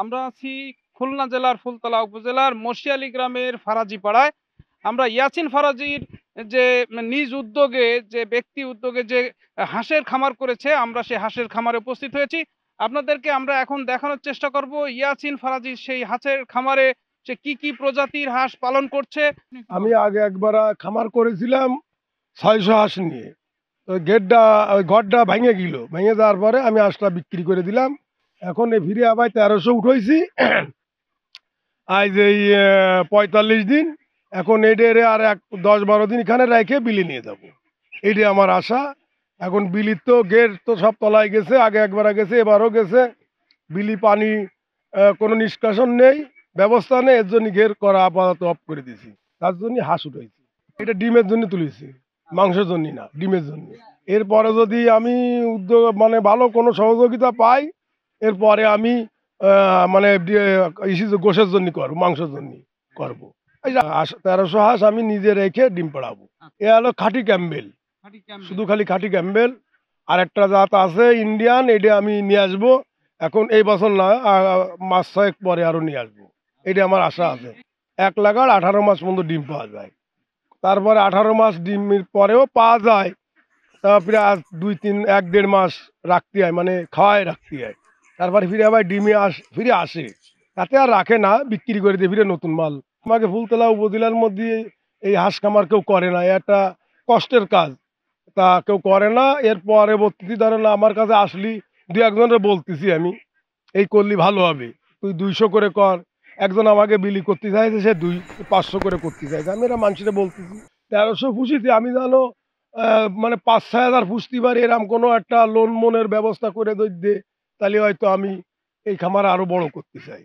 আমরা আছি খুলনা জেলার ফুলতলা উপজেলার মশিয়ালী গ্রামের ফারাজি পাড়ায়। আমরা ইয়াসিন ফারাজির যে নিজ উদ্যোগে যে ব্যক্তি উদ্যোগে যে হাঁসের খামার করেছে, আমরা সেই হাঁসের খামারে উপস্থিত হয়েছি। আপনাদেরকে আমরা এখন দেখানোর চেষ্টা করব ইয়াসিন ফারাজির সেই হাঁসের খামারে সে কি কি প্রজাতির হাঁস পালন করছে। আমি আগে একবার খামার করেছিলাম 600 হাঁস নিয়ে। তো গেটটা ওই ঘরটা ভেঙে গেল, ভেঙে যাওয়ার পরে আমি হাঁসটা বিক্রি করে দিলাম। এখন এই ফিরে আবার 1300 উঠেছি। আজ এই 45 দিন। এখন এটার আর 10-12 দিন এখানে রেখে বিলি নিয়ে যাব, এইটাই আমার আশা। এখন বিলির তো গেট তো সব তলায় গেছে, আগে একবার গেছে, এবারও গেছে। বিলি পানি কোনো নিষ্কাশন নেই, ব্যবস্থা নেই, এর জন্য ঘের করা আপাতত অফ করে দিয়েছি। তার জন্য হাঁস উঠেছি। এটা ডিমের জন্য তুলেছি, মাংসের জন্য না, ডিমের জন্য। এরপরে যদি আমি উদ্যোগ মানে ভালো কোনো সহযোগিতা পাই, এরপরে আমি মানে গোশের জন্য করবো, মাংসের জন্য করবো। এই যে 1300 হাঁস আমি নিজে রেখে ডিম পাড়াবো। এ হলো খাঁটি ক্যাম্বেল, শুধু খালি খাঁটি ক্যাম্বেল। আর একটা জাত আছে ইন্ডিয়ান, এটা আমি নিয়ে আসবো। এখন এই বছর না, মাস 6 পরে আরো নিয়ে আসবো, এটা আমার আশা আছে। 1 লাগার 18 মাস পর্যন্ত ডিম পাওয়া যায়। তারপরে 18 মাস ডিমের পরেও পাওয়া যায়, তারপরে আজ 2-3-1-1.5 মাস রাখতে হয়, মানে খাওয়ায় রাখতে হয়। তারপরে ফিরে আবার ডিমে ফিরে আসে, তাতে আর রাখে না, বিক্রি করে দিয়ে ফিরে নতুন মাল। আমাকে ফুলতলা উপজেলার মধ্যে এই হাঁস খামার কেউ করে না, একটা কষ্টের কাজ, তা কেউ করে না। এর পরবর্তী ধরেন আমার কাছে আসলি 2-1জনের বলতেছি আমি, এই করলি ভালো হবে, তুই 200 করে কর। একজন আমাকে বিলি করতে চাইছে, সে 500 করে করতে চাইছে। আমি এরা মানুষেরা বলতেছি 1300 পুষিতে আমি জানো মানে 5-6 হাজার পুষতে পারি, এরকম কোনো একটা লোন মনের ব্যবস্থা করে দে, তাহলে হয়তো আমি এই খামার আরো বড় করতে চাই।